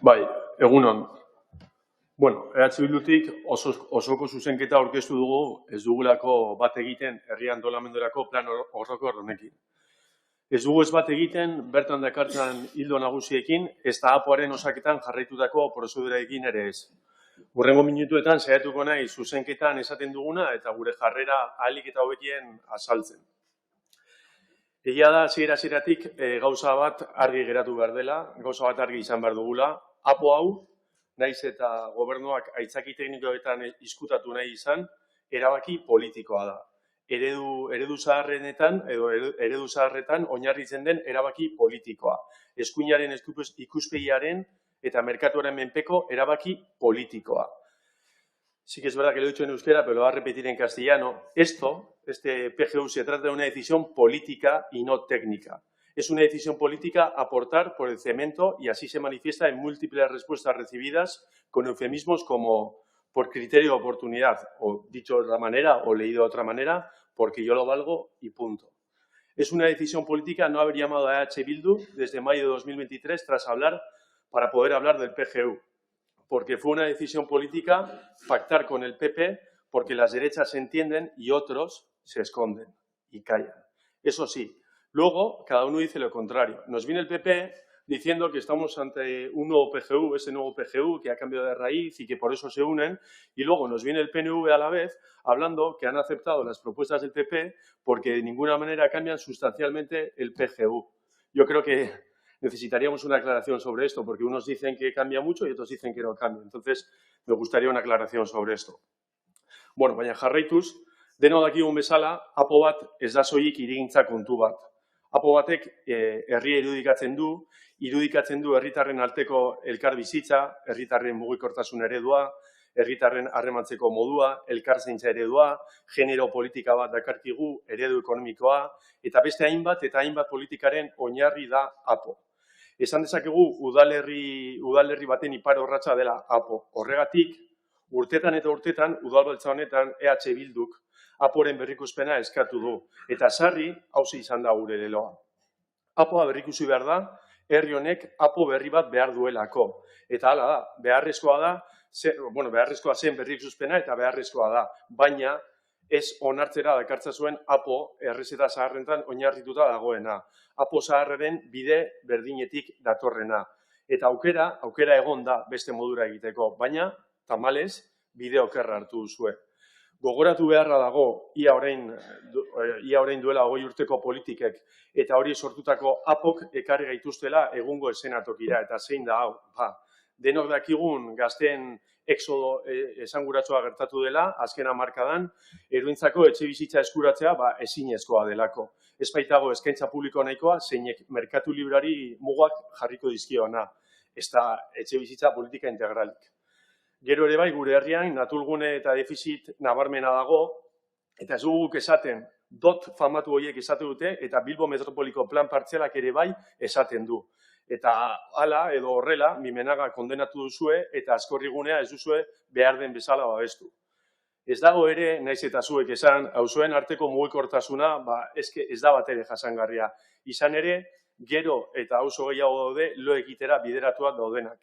Bai, egunon. Bueno, Bildutik osoko zuzenketa aurkeztu dugu, ez dugulako bat egiten herri antolamendurako plan orokor honekin. Ez dugu ez bat egiten bertan dakartzan hildo nagusiekin, ez da APOaren osaketan jarraitutako prozeduraekin ere ez. Hurrengo minutuetan saiatuko nahi zuzenketan esaten duguna eta gure jarrera ahalik eta hobekien azaltzen. Egia da, hasiera-hasieratik gauza bat argi geratu behar dela, gauza bat argi izan behar dugula. APO hau, naiz eta gobernuak aitzaki teknikoetan izkutatu nahi izan, erabaki politikoa da. Eredu zaharretan edo eredu zaharretan oinarritzen den erabaki politikoa. Eskuinaren ikuspegiaren eta merkatuaren menpeko erabaki politikoa. Sí que es verdad que lo he dicho en euskera, pero lo voy a repetir en castellano. Este PGU se trata de una decisión política y no técnica. Es una decisión política aportar por el cemento y así se manifiesta en múltiples respuestas recibidas con eufemismos como por criterio de oportunidad, o dicho de otra manera o leído de otra manera, porque yo lo valgo y punto. Es una decisión política no haber llamado a Bildu desde mayo de 2023 para poder hablar del PGU, porque fue una decisión política pactar con el PP porque las derechas se entienden y otros se esconden y callan. Eso sí, luego cada uno dice lo contrario. Nos viene el PP diciendo que estamos ante un nuevo PGU, ese nuevo PGU que ha cambiado de raíz y que por eso se unen, y luego nos viene el PNV a la vez hablando que han aceptado las propuestas del PP porque de ninguna manera cambian sustancialmente el PGU. Yo creo que necesitaríamos una aclaración sobre esto, porque unos dicen que cambia mucho y otros dicen que no cambia. Entonces, me gustaría una aclaración sobre esto. Bueno, baina jarraituz, denok dakigun bezala, APO bat ez da soilik hirigintza kontu bat. APO batek herria irudikatzen du herritarren arteko elkar bizitza, herritarren mugikortasun eredua, herritarren harremantzeko modua, elkarzaintza eredua, genero politika bat dakarkigu, eredu ekonomikoa, eta beste hainbat eta hainbat politikaren oinarri da APO. Esan dezakegu udalerri baten ipar orratza dela APO. Horregatik, urtetan eta urtetan, udalbaltza honetan Bilduk APOren berrikuspena eskatu du. Eta sarri, hauze izan da gure leloa. APOa berrikusi behar da, herri honek APO berri bat behar duelako. Eta hala da, beharrezkoa zen berrikuspena eta beharrezkoa da. Baina, ez onartzera dakartza zuen APO errezeta zaharrentan oinarrituta dagoena. APO zaharraren bide berdinetik datorrena. Eta aukera egon da beste modura egiteko. Baina, tamalez, bide okerra hartu duzue. Gogoratu beharra dago, ia orain duela 20 urteko politikek eta hori sortutako APOk ekarri gaituztela egungo esenatokira. Eta zein da hau? Denok dakigun gazteen exodo esanguratsua gertatu dela, azken hamarkadan, eruintzako etxe bizitza eskuratzea ezinezkoa delako. Ez baitago eskaintza publiko nahikoa, zeinek merkatu librari mugak jarriko dizkiona. Ez da etxe bizitza politika integralik. Gero ere bai, gure herrian, naturgune eta defizit nabarmena dago, eta ez guk esaten, dot famatu horiek esaten dute, eta Bilbo Metropoliko plan partzialak ere bai esaten du. Eta hala edo horrela, Mimenaga kondenatu duzue, eta Azkorrigunea ez duzue behar den bezala babestu. Ez dago ere, naiz eta zuek esan, auzoen arteko mugikortasuna, ez da bat ere jasangarria. Izan ere, gero eta auzo gehiago daude, lo egitera bideratuak daudenak.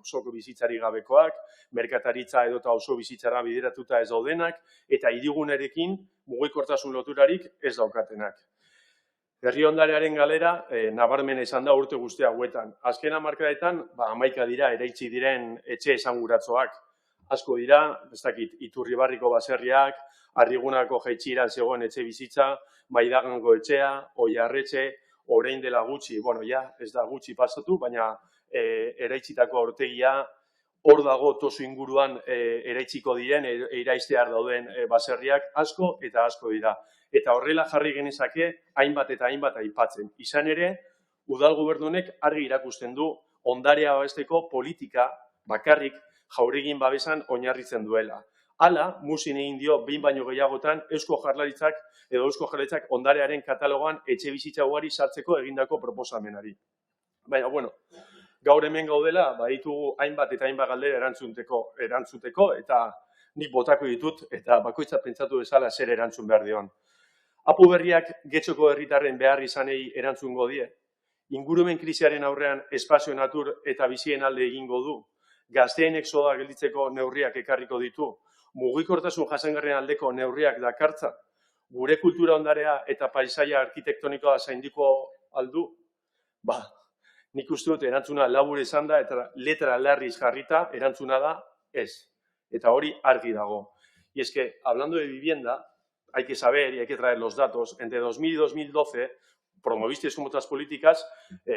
Auzoko bizitzari gabekoak, merkataritza edota auzo bizitzara bideratuta ez daudenak, eta hirigunerekin mugikortasun loturarik ez daukatenak. Herri ondarearen galera, nabarmena izan da urte guzti hauetan. Azken hamarkadetan, 11 dira eraitsi diren etxe esanguratzoak. Asko dira, ez dakit, Iturribarriko baserriak, Arrigunako jaitsieran zegoen etxe bizitza, Maidagango etxea, Oiarretxe, orain dela gutxi, ez da gutxi pasatu, baina eraitsitako aurtegia, hor dago Tozu inguruan eraitsiko diren, eraiztear dauden baserriak asko eta asko dira. Eta horrela jarri genezake hainbat eta hainbat aipatzen. Izan ere, udal gobernunek argi irakusten du ondarea babesteko politika bakarrik jauregin babesan oinarritzen duela. Hala, muzin egin dio behin baino gehiagotan Eusko Jaurlaritzak ondarearen katalogoan etxe bizitza ugari sartzeko egindako proposamenari. Baina, gaur hemen gaudela, baditugu hainbat eta hainbat galdera erantzuteko, eta nik botako ditut, eta bakoitza pentsatu bezala zer erantzun behar dion. APO berriak Getxoko herritarren behar izanei erantzungo die. ingurumen krisiaren aurrean espazio natur eta bizien alde egingo du, gazteen exodoa gelditzeko neurriak ekarriko ditu, mugikortasun jasangarrien aldeko neurriak dakartza, gure kultura ondarea eta paisaia arkitektonikoa zaindiko aldu, nik uste dut erantzuna labur esan da eta letra larriz jarrita erantzuna da ez. Eta hori argi dago. Y es que, hablando de vivienda, hay que saber y hay que traer los datos. Entre 2000 y 2012, promovisteis con vuestras políticas,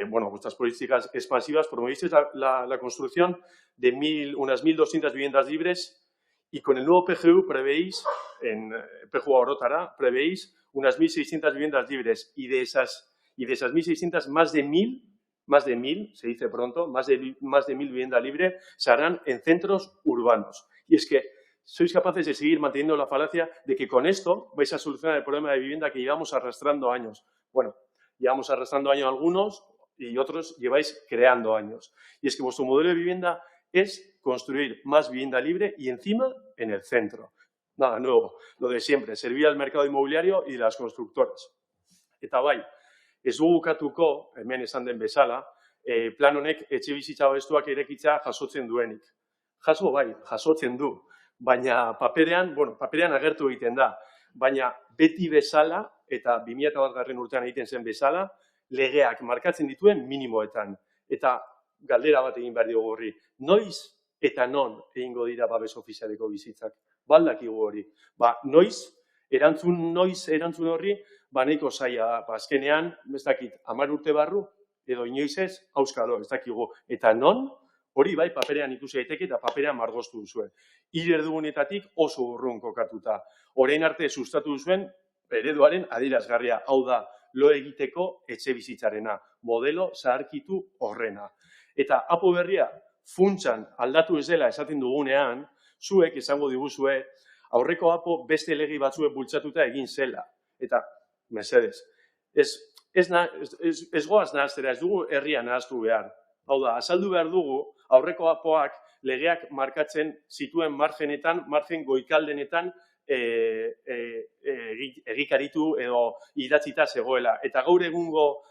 vuestras políticas expansivas, promovisteis la construcción de unas 1.200 viviendas libres y con el nuevo PGU prevéis, en PGU Orotara, prevéis unas 1.600 viviendas libres y de esas 1.600, más de 1.000, se dice pronto, más de 1.000 viviendas libres se harán en centros urbanos. Y es que sois capaces de seguir manteniendo la falacia de que con esto vais a solucionar el problema de vivienda que llevamos arrastrando años. Bueno, llevamos arrastrando años algunos y otros lleváis creando años. Y es que vuestro modelo de vivienda es construir más vivienda libre y encima en el centro. Nada nuevo, lo de siempre, servir al mercado inmobiliario y de las constructoras. Eta bai, ez dugu bukatuko, hemen esan den bezala, plan honek etxebizitza babestuak irekitzea jasotzen duenik. Jasotzen du. Baina paperean agertu egiten da. Baina beti bezala, eta 2001 urtean egiten zen bezala, legeak markatzen dituen minimoetan. Eta galdera bat egin behar diogu horri. Noiz eta non egingo dira babes ofizialeko bizitzak? Baldakigu hori. Noiz erantzun horri, nahiko zaila, azkenean, ez dakit, 10 urte barru, edo inoiz ez, auskalo, ez dakigu. Eta non, hori bai paperean ikusi daiteke eta paperean margoztu duzuen. Eredugunetatik oso urrun kokatuta. Orain arte sustatu duzuen ereduaren adierazgarria, hau da, lo egiteko etxe bizitzarena, modelo zaharkitu horrena. Eta apo berria funtsan aldatu ez dela esaten dugunean, zuek esango diguzue, aurreko apo beste legi batzuek bultzatuta egin zela. Eta, mesedez, ez goaz nahaztera, ez dugu herria nahaztu behar. Hau da, azaldu behar dugu, aurreko apoak legeak markatzen zituen margen goikaldenetan egikaritu edo idatzita zegoela. Eta gaur egungo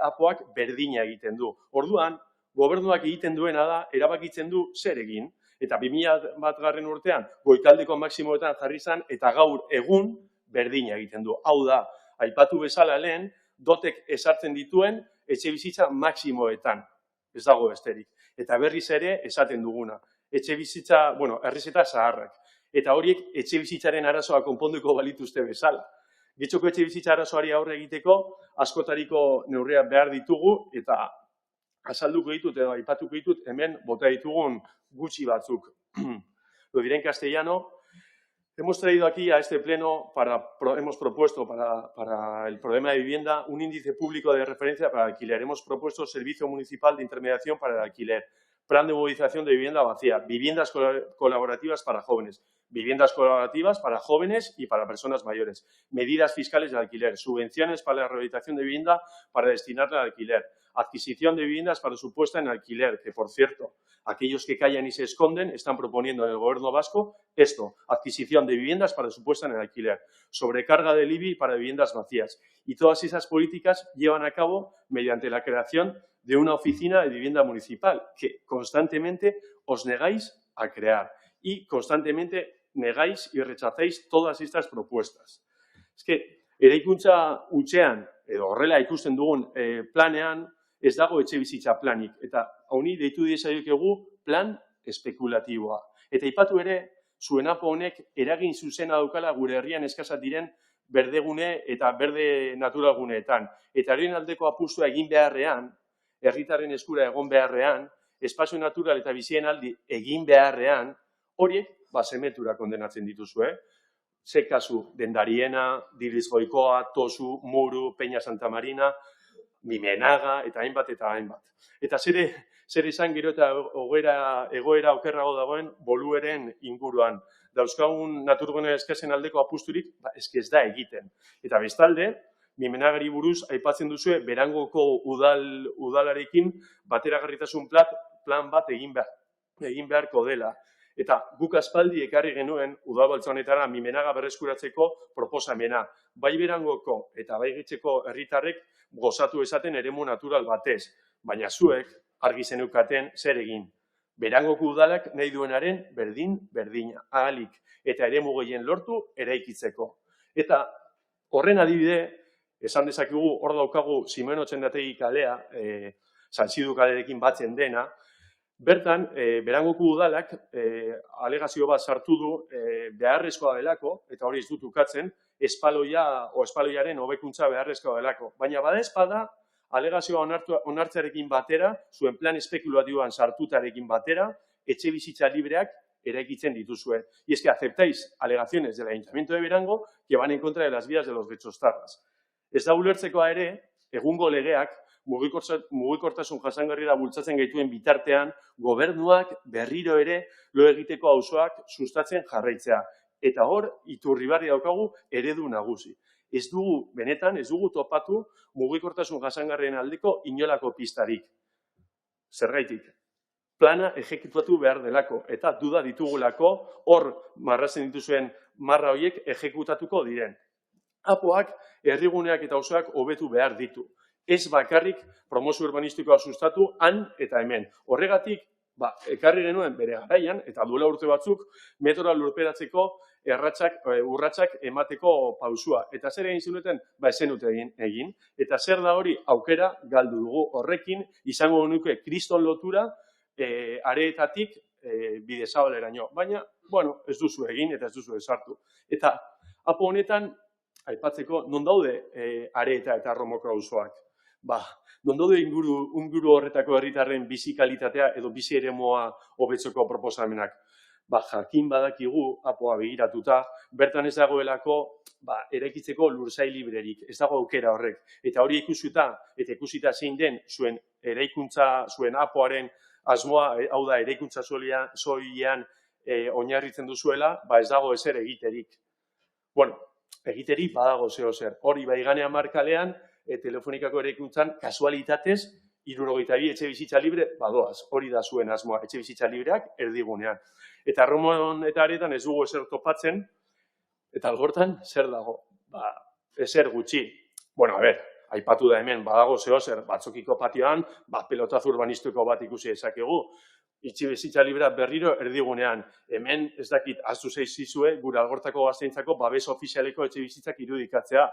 apoak berdina egiten du. Orduan, gobernuak egiten duena da, erabakitzen du zer egin. Eta 2001 urtean, goikaldeko maksimoetan jarri zen, eta gaur egun berdina egiten du. Hau da, aipatu bezala lehen, dotek esartzen dituen etxe bizitza maksimoetan. Ez dago besterik. Eta berriz ere esaten duguna. Etxe bizitza, errezeta zaharrak. Eta horiek etxe bizitzaren arazoa konponduko balituzte bezala. Getxoko etxe bizitza arazoari aurre egiteko, askotariko neurriak behar ditugu, eta azalduko ditut edo aipatuko ditut hemen bota ditugun gutxi batzuk. Lo diré en castellano. Hemos traído aquí a este pleno, hemos propuesto para el problema de vivienda un índice público de referencia para el alquiler. Hemos propuesto servicio municipal de intermediación para el alquiler, plan de movilización de vivienda vacía, viviendas colaborativas para jóvenes y para personas mayores, medidas fiscales de alquiler, subvenciones para la rehabilitación de vivienda para destinarla al alquiler, adquisición de viviendas para su puesta en alquiler, que, por cierto, aquellos que callan y se esconden están proponiendo en el gobierno vasco esto, adquisición de viviendas para su puesta en el alquiler, sobrecarga del IBI para viviendas vacías. Y todas esas políticas llevan a cabo mediante la creación de una oficina de vivienda municipal que constantemente os negáis a crear y constantemente negáis y rechazáis todas estas propuestas. Es que eraikuntza hutsean, edo horrela ikusten dugun planean, ez dago etxe bizitza planik. Eta honi deitu diezaiokegu plan espekulatiboa. Eta aipatu ere, zuen apo honek eragin zuzena daukala gure herrian eskasat diren berdegune eta berde naturalguneetan. Eta horien aldeko apustua egin beharrean, herritarren eskura egon beharrean, espazio natural eta bizien aldi egin beharrean, horiek basemetura kondenatzen dituzue. Ze kasu, Dendariena, Diriz Goikoa, Tosu, Muru, Peña Santa Marina, Mimenaga, eta hainbat. Eta zer izan gero eta egoera okerrago dagoen Bolueren inguruan. Dauzkagun naturgune eskasen aldeko apusturik, ez da egiten. Eta bestalde, Mimenagari buruz aipatzen duzue, Berangoko udalarekin bateragarritasun plan bat egin beharko dela. Eta guk aspaldi ekarri genuen udabaltza honetara Mimenaga berreskuratzeko proposamena. Bai Berangoko eta bai Getxeko herritarrek gozatu esaten eremu natural batez, baina zuek argi zeneukaten zer egin. Berangoko udalak nahi duenaren berdina, ahalik, eta eremu gehien lortu eraikitzeko. Eta horren adibide, esan dezakegu, hor daukagu Simeon Otxandiategi kalea, Sanzidu kalerekin batzen dena, bertan, Berangoko udalak alegazio bat sartu du beharrezkoa delako, eta hori ez dut ukatzen, espaloiaren hobekuntza beharrezkoa delako. Baina badaezpada, alegazioa onartzearekin batera, zuen plan espekulatiboan sartutarekin batera, etxe bizitza libreak eraikitzen dituzue. Y es que aceptáis alegaciones del Ayuntamiento de Berango que van en contra de las vías de los getxostarras. Ez da ulertzekoa ere, egungo legeak, mugikortasun jasangarrira bultzatzen gaituen bitartean, gobernuak berriro ere lo egiteko auzoak sustatzen jarraitzea. Eta hor, Iturribarri daukagu eredu nagusi. Ez dugu, benetan, ez dugu topatu mugikortasun jasangarrien aldeko inolako pistarik. Zergaitik, plana ejekutatu behar delako, eta duda ditugulako hor marrazen dituzuen marra horiek ejekutatuko diren. Apoak, herriguneak eta auzoak hobetu behar ditu. Ez bakarrik promozio urbanistikoa sustatu han eta hemen. Horregatik, ekarri genuen bere garaian, eta duela urte batzuk, metroa lurperatzeko urratsak emateko pausua. Eta zer egin zenuten? Ez zenuten egin. Eta zer da hori aukera galdu dugu horrekin, izango nuke kriston lotura areetatik Bidezabaleraino. Baina, ez duzu egin eta ez duzu esartu. Eta apo honetan, aipatzeko, non daude areeta eta Romoko auzoak? Non daude inguru horretako herritarren bizi kalitatea edo bizi eremoa hobetzeko proposamenak? Jakin badakigu, apoa begiratuta, bertan ez dagoelako eraikitzeko lursail librerik, ez dago aukera horrek. Eta hori ikusita zein den zuen eraikuntza, zuen apoaren asmoa, hau da, eraikuntza soilean oinarritzen duzuela, ez dago ezer egiterik. Egiterik badago zeo zer. Hori baiganean markalean, telefonikako eraikuntzan, kasualitatez, 72 etxe bizitza libre, badoaz. Hori da zuen asmoa, etxe bizitza libreak erdigunean. Eta Romon eta aretan ez dugu ezer topatzen, eta algortan zer dago? Ezer gutxi. Aipatu da hemen, badago zeo zer, batzokiko patioan, pelotaz urbanistiko bat ikusi ezakegu. Etxe bizitza librea berriro erdigunean. Hemen, ez dakit, aztu zeizizue, gure algortako gazteintzako babes ofizialeko etxe bizitzak irudikatzea.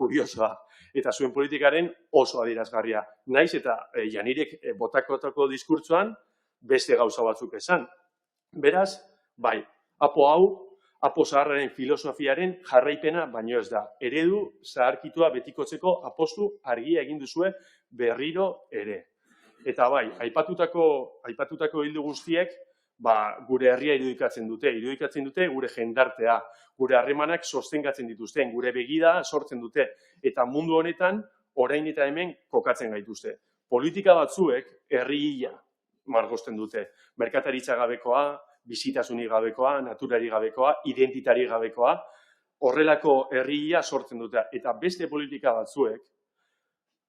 Kuriosoa. Eta zuen politikaren oso adierazgarria. Naiz eta Janirek botakotako diskurtsoan beste gauza batzuk esan. Beraz, apo hau, apo zaharraren filosofiaren jarraipena baino ez da. Eredu zaharkitua betikotzeko apostu argia egin duzue berriro ere. Eta aipatutako hildu guztiek, gure herria irudikatzen dute gure jendartea, gure harremanak sostengatzen dituzten, gure begida sortzen dute, eta mundu honetan orain eta hemen kokatzen gaituzte. Politika batzuek herria margosten dute, merkataritza gabekoa, bizitasunik gabekoa, naturari gabekoa, identitari gabekoa, horrelako herria sortzen dute, eta beste politika batzuek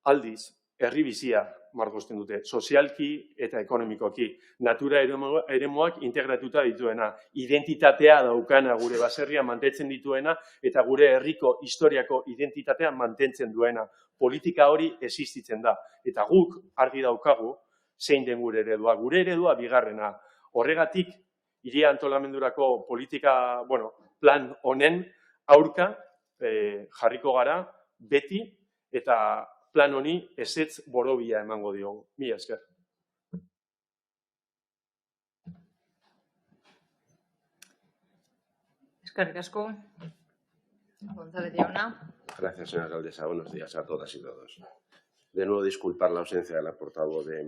aldiz, herri bizia margosten dute, sozialki eta ekonomikoki. Natura eremuak integratuta dituena, identitatea daukana gure baserria mantentzen dituena eta gure herriko historiako identitatea mantentzen duena. Politika hori existitzen da. Eta guk argi daukagu zein den gure eredua. Gure eredua bigarrena. Horregatik, hiri antolamendurako politika, plan honen aurka jarriko gara beti eta plan honi ezetz borobila emango diogu. Mila esker. Eskerrik asko. González jauna. Gracias, señora alcaldesa. Buenos días a todas y todos. De nuevo, disculpar la ausencia de la portavoz de